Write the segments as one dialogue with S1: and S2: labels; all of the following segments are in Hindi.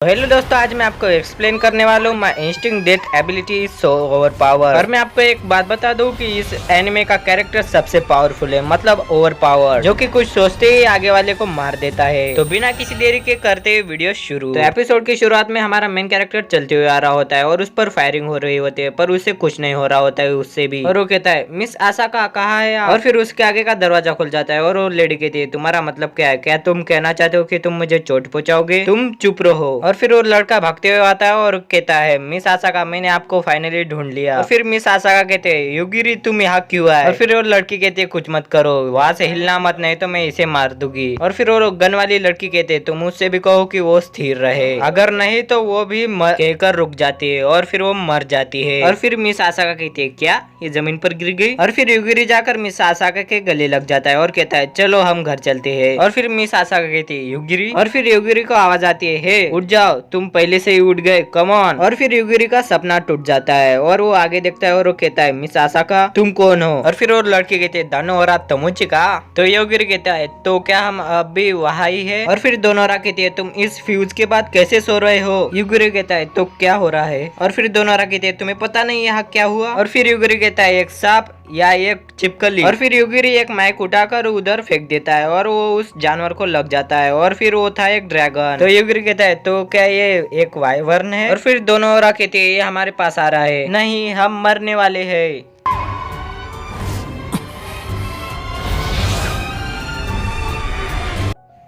S1: हेलो दोस्तों, आज मैं आपको एक्सप्लेन करने वाला हूँ my instinct death ability is so over power. और मैं आपको एक बात बता दूं कि इस एनिमे का कैरेक्टर सबसे पावरफुल है, मतलब ओवर पावर, जो कि कुछ सोचते ही आगे वाले को मार देता है। तो बिना किसी देरी के करते हुए वीडियो शुरू। तो एपिसोड की शुरुआत में हमारा मेन कैरेक्टर चलते हुए आ रहा होता है और उस पर फायरिंग हो रही होती है, पर उससे कुछ नहीं हो रहा होता है उससे भी। और वो कहता है मिस आसाका कहाँ है आप? और फिर उसके आगे का दरवाजा खुल जाता है और वो लेडी कहती है तुम्हारा मतलब क्या है? क्या तुम कहना चाहते हो कि तुम मुझे चोट पहुंचाओगे? तुम चुप रहो। और फिर वो लड़का भागते हुए आता है और कहता है मिस आसाका मैंने आपको फाइनली ढूंढ लिया। और फिर मिस आसाका कहते हैं युगिरी तुम यहाँ क्यों आए? और फिर वो लड़की कहती है कुछ मत करो, वहाँ से हिलना मत, नहीं तो मैं इसे मार दूंगी। और फिर वो गन वाली लड़की कहते है तुम उससे भी कहो कि वो स्थिर रहे, अगर नहीं तो वो भी कहकर रुक जाती है और फिर वो मर जाती है। और फिर मिस आसाका कहती है क्या ये जमीन पर गिर गई? और फिर युगिरी जाकर मिस आसाका के गले लग जाता है और कहता है चलो हम घर चलते हैं। और फिर मिस आसाका कहती है युगिरी। और फिर युगिरी को आवाज आती है हे उठ जाओ, तुम पहले से ही उठ गए, कम ऑन। और फिर युगिरी का सपना टूट जाता है और वो आगे देखता है और वो कहता है मिस आसाका तुम कौन हो? और फिर वो लड़की कहते हैं दानोरा तमुचिका। तो युगिरी कहता है तो क्या हम अब भी वहाँ ही है? और फिर दोनोरा कहती है तुम इस फ्यूज के बाद कैसे सो रहे हो? युगिरी कहता है तो क्या हो रहा है? और फिर दोनोरा कहती है तुम्हें पता नहीं यहाँ क्या हुआ? और फिर युगिरी कहता है एक सांप या एक छिपकली। और फिर युगिरी एक माइक उठाकर उधर फेंक देता है और वो उस जानवर को लग जाता है और फिर वो था एक ड्रैगन। तो युगिरी कहता है तो क्या ये एक वाइवर्न है? और फिर दोनों ओरा कहते हैं ये हमारे पास आ रहा है, नहीं हम मरने वाले हैं।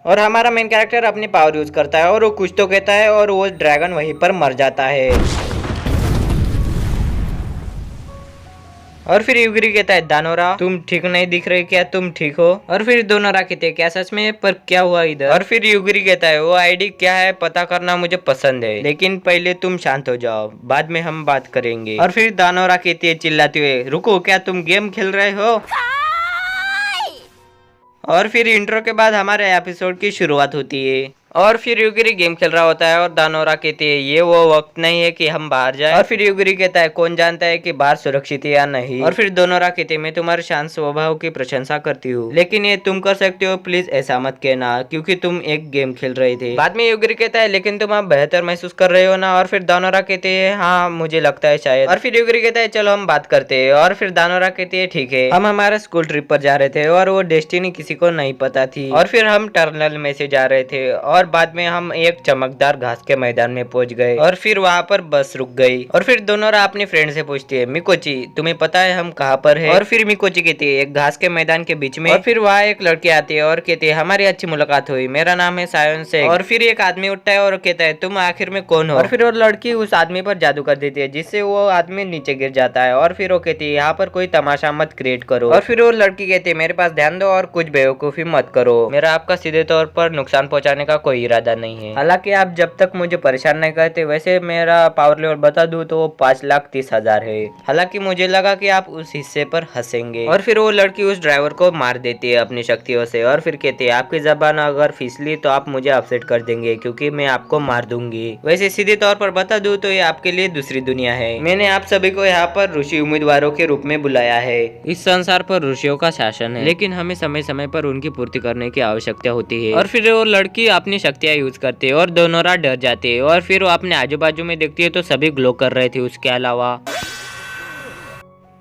S1: और हमारा मेन कैरेक्टर अपनी पावर यूज करता है और वो कुछ तो कहता है और वो ड्रैगन वहीं पर मर जाता है। और फिर युगिरी कहता है दानोरा तुम ठीक नहीं दिख रहे, क्या तुम ठीक हो? और फिर दोनोरा कहते हैं क्या सच में, पर क्या हुआ इधर? और फिर युगिरी कहता है वो आईडी क्या है पता करना मुझे पसंद है, लेकिन पहले तुम शांत हो जाओ, बाद में हम बात करेंगे। और फिर दानोरा कहती है चिल्लाते हुए रुको क्या तुम गेम खेल रहे हो? और फिर इंट्रो के बाद हमारे एपिसोड की शुरुआत होती है और फिर युगिरी गेम खेल रहा होता है और दानोरा कहती है ये वो वक्त नहीं है कि हम बाहर जाएं। और फिर युगिरी कहता है कौन जानता है कि बाहर सुरक्षित है या नहीं? और फिर दोनोरा कहते हैं मैं तुम्हारे शांत स्वभाव की प्रशंसा करती हूँ, लेकिन ये तुम कर सकते हो, प्लीज ऐसा मत कहना क्योंकि तुम एक गेम खेल रहे थे। बाद में युगिरी कहता है लेकिन तुम अब बेहतर महसूस कर रहे हो ना? और फिर दानोरा कहते हैं हाँ मुझे लगता है शायद। और फिर युगिरी कहता है चलो हम बात करते हैं। और फिर दानोरा कहती है ठीक है। हम हमारे स्कूल ट्रिप पर जा रहे थे और वो डेस्टिनी किसी को नहीं पता थी और फिर हम टर्नल में से जा रहे थे और बाद में हम एक चमकदार घास के मैदान में पहुंच गए और फिर वहाँ पर बस रुक गई। और फिर दोनोरा अपनी फ्रेंड से पूछती है मिकोची तुम्हें पता है हम कहाँ पर है? और फिर मिकोची कहती है एक घास के मैदान के बीच में। और फिर वहाँ एक लड़की आती है और कहती है हमारी अच्छी मुलाकात हुई, मेरा नाम है सायोन से। और फिर एक आदमी उठता है और कहता है तुम आखिर में कौन हो? और फिर वो लड़की उस आदमी पर जादू कर देती है जिससे वो आदमी नीचे गिर जाता है और फिर वो कहती है यहाँ पर कोई तमाशा मत क्रिएट करो। और फिर वो लड़की कहती है मेरे पास ध्यान दो और कुछ बेवकूफी मत करो, मेरा आपका सीधे तौर पर नुकसान पहुंचाने का कोई इरादा नहीं है, हालांकि आप जब तक मुझे परेशान नहीं करते। वैसे मेरा पावर लेवल बता दूं तो वो 5,30,000 है, हालांकि मुझे लगा कि आप उस हिस्से पर हंसेंगे। और फिर वो लड़की उस ड्राइवर को मार देती है अपनी शक्तियों से और फिर कहती है आपकी जबान अगर फिसली तो आप मुझे अपसेट कर देंगे क्योंकि मैं आपको मार दूंगी। वैसे सीधे तौर पर बता दूं तो ये आपके लिए दूसरी दुनिया है, मैंने आप सभी को यहाँ पर ऋषि उम्मीदवारों के रूप में बुलाया है। इस संसार पर ऋषियों का शासन है, लेकिन हमें समय समय पर उनकी पूर्ति करने की आवश्यकता होती है। और फिर वो लड़की अपनी शक्तियाँ यूज करती है और दोनोरा डर जाते हैं और फिर वो अपने आजू बाजू में देखती है तो सभी ग्लो कर रहे थे उसके अलावा।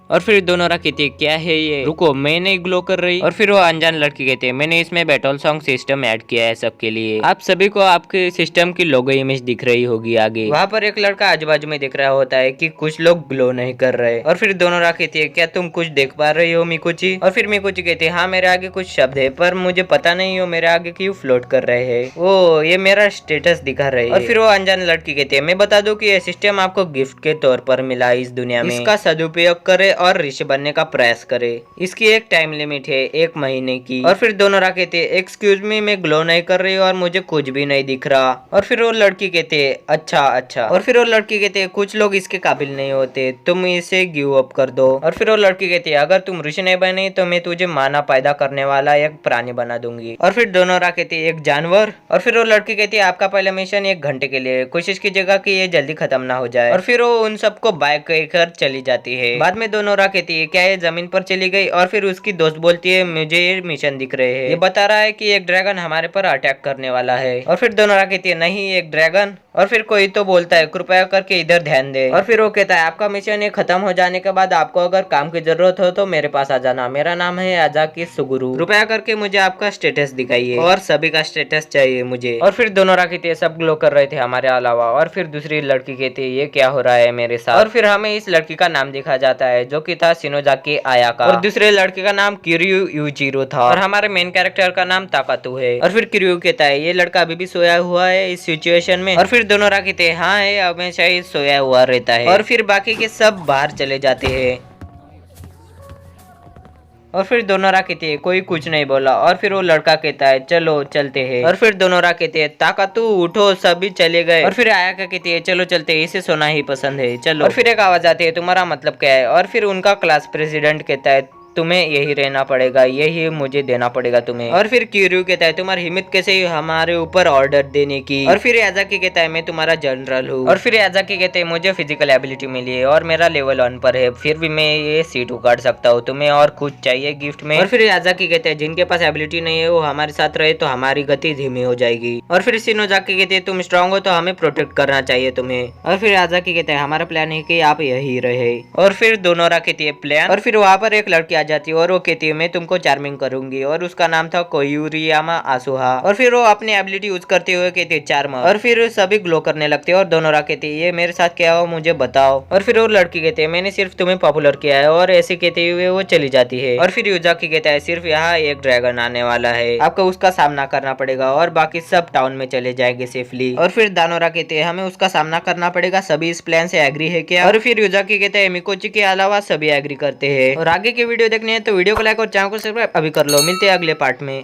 S1: और फिर दोनों कहती है क्या है ये, रुको मैं नहीं ग्लो कर रही। और फिर वो अनजान लड़की कहती है मैंने इसमें बैटल सॉन्ग सिस्टम ऐड किया है सबके लिए, आप सभी को आपके सिस्टम की लोगो इमेज दिख रही होगी आगे। वहाँ पर एक लड़का आजू बाजू में दिख रहा होता है कि कुछ लोग ग्लो नहीं कर रहे। और फिर दोनों कहती है क्या तुम कुछ देख पा रही हो मिकुची? और फिर मिकुची कहती है हाँ मेरे आगे कुछ शब्द है पर मुझे पता नहीं हो मेरे आगे क्यों फ्लोट कर रहे हैं, वो ये मेरा स्टेटस दिखा रहे हैं। और फिर वो अनजान लड़की कहती है मैं बता दूं कि ये सिस्टम आपको गिफ्ट के तौर पर मिला इस दुनिया में, इसका सदुपयोग करे और ऋषि बनने का प्रयास करे, इसकी एक टाइम लिमिट है 1 महीने की। और फिर दोनों कहते हैं एक्सक्यूज मी मैं ग्लो नहीं कर रही और मुझे कुछ भी नहीं दिख रहा। और फिर वो लड़की कहते है अच्छा अच्छा। और फिर वो लड़की कहते है कुछ लोग इसके काबिल नहीं होते, तुम इसे गिव अप कर दो। और फिर वो लड़की कहती है अगर तुम ऋषि नहीं बने तो मैं तुझे माना पैदा करने वाला एक प्राणी बना दूंगी। और फिर दोनों कहती है एक जानवर। और फिर वो लड़की कहती है आपका पहला मिशन 1 घंटे के लिए, कोशिश कीजिएगा कि ये जल्दी खत्म ना हो जाए। और फिर वो उन सबको बाय कहकर चली जाती है। बाद में दोनों कहती है क्या ये जमीन पर चली गई? और फिर उसकी दोस्त बोलती है मुझे ये मिशन दिख रहे हैं, ये बता रहा है कि एक ड्रैगन हमारे पर अटैक करने वाला है। और फिर दोनों कहती है नहीं एक ड्रैगन और फिर कोई तो बोलता है कृपया करके इधर ध्यान दे। और फिर वो कहता है आपका मिशन ये खत्म हो जाने के बाद आपको अगर काम की जरूरत हो तो मेरे पास आ जाना, मेरा नाम है आजाकी सुगुरु, कृपया करके मुझे आपका स्टेटस दिखाइए। और सभी का स्टेटस चाहिए मुझे। और फिर दोनों राखी थे सब ग्लो कर रहे थे हमारे अलावा। और फिर दूसरी लड़की कहती है ये क्या हो रहा है मेरे साथ। और फिर हमें इस लड़की का नाम दिखा जाता है जो कि था शिनोजाकी आयाका। और दूसरे लड़के का नाम किरयू यूजिरो था। और हमारे मेन कैरेक्टर का नाम ताकातु है। और फिर किरयू कहता है ये लड़का अभी भी सोया हुआ है इस सिचुएशन में। और फिर दोनों राखी थे हाँ है हमेशा ही सोया हुआ रहता है। और फिर बाकी के सब बाहर चले जाते हैं। और फिर दोनों राखी थे कोई कुछ नहीं बोला। और फिर वो लड़का कहता है चलो चलते हैं। और फिर दोनों राखी थे ताकातु उठो सभी चले गए। और फिर आया कहती है चलो चलते हैं, इसे सोना ही पसंद है चलो। और फिर एक आवाज आती है तुम्हारा मतलब क्या है। और फिर उनका क्लास प्रेसिडेंट कहता है तुम्हें यही रहना पड़ेगा, यही मुझे देना पड़ेगा तुम्हें। और फिर किरयू कहता है तुम्हारी हिम्मत कैसे हमारे ऊपर ऑर्डर देने की। और फिर याजाकी कहता है मैं तुम्हारा जनरल हूँ। और फिर याजाकी कहते हैं मुझे फिजिकल एबिलिटी मिली है और मेरा लेवल 1 पर है, फिर भी मैं ये सीट उखाड़ सकता हूँ, तुम्हें और कुछ चाहिए गिफ्ट में। और फिर याजाकी कहते हैं जिनके पास एबिलिटी नहीं है वो हमारे साथ रहे तो हमारी गति धीमी हो जाएगी। और फिर शिनोजाकी कहते हैं तुम स्ट्रांग हो तो हमें प्रोटेक्ट करना चाहिए तुम्हें। और फिर याजाकी कहते हैं हमारा प्लान है कि आप यही रहे। और फिर दोनों कहती है प्लान। और फिर वहां पर एक लड़की आ जाती है और वो कहती है मैं तुमको चार्मिंग करूंगी। और उसका नाम था कोयुरियामा आसुहा। और फिर वो अपनी एबिलिटी यूज करते हुए कहती है चार्म। और फिर सभी ग्लो करने लगते हैं और दोनों कहती है ये मेरे साथ क्या हो मुझे बताओ। और फिर वो लड़की कहती है मैंने सिर्फ तुम्हें पॉपुलर किया है। और ऐसे कहते हुए वो चली जाती है। और फिर युजाकी कहता है सिर्फ यहाँ एक ड्रैगन आने वाला है, आपको उसका सामना करना पड़ेगा और बाकी सब टाउन में चले जाएंगे सेफली। और फिर दानोरा कहते हैं हमें उसका सामना करना पड़ेगा, सभी इस प्लान से एग्री है क्या। और फिर युजाकी कहते हैं मिकोची के अलावा सभी एग्री करते हैं। और आगे की वीडियो देखनी है तो वीडियो को लाइक और चैनल को सब्सक्राइब अभी कर लो। मिलते हैं अगले पार्ट में।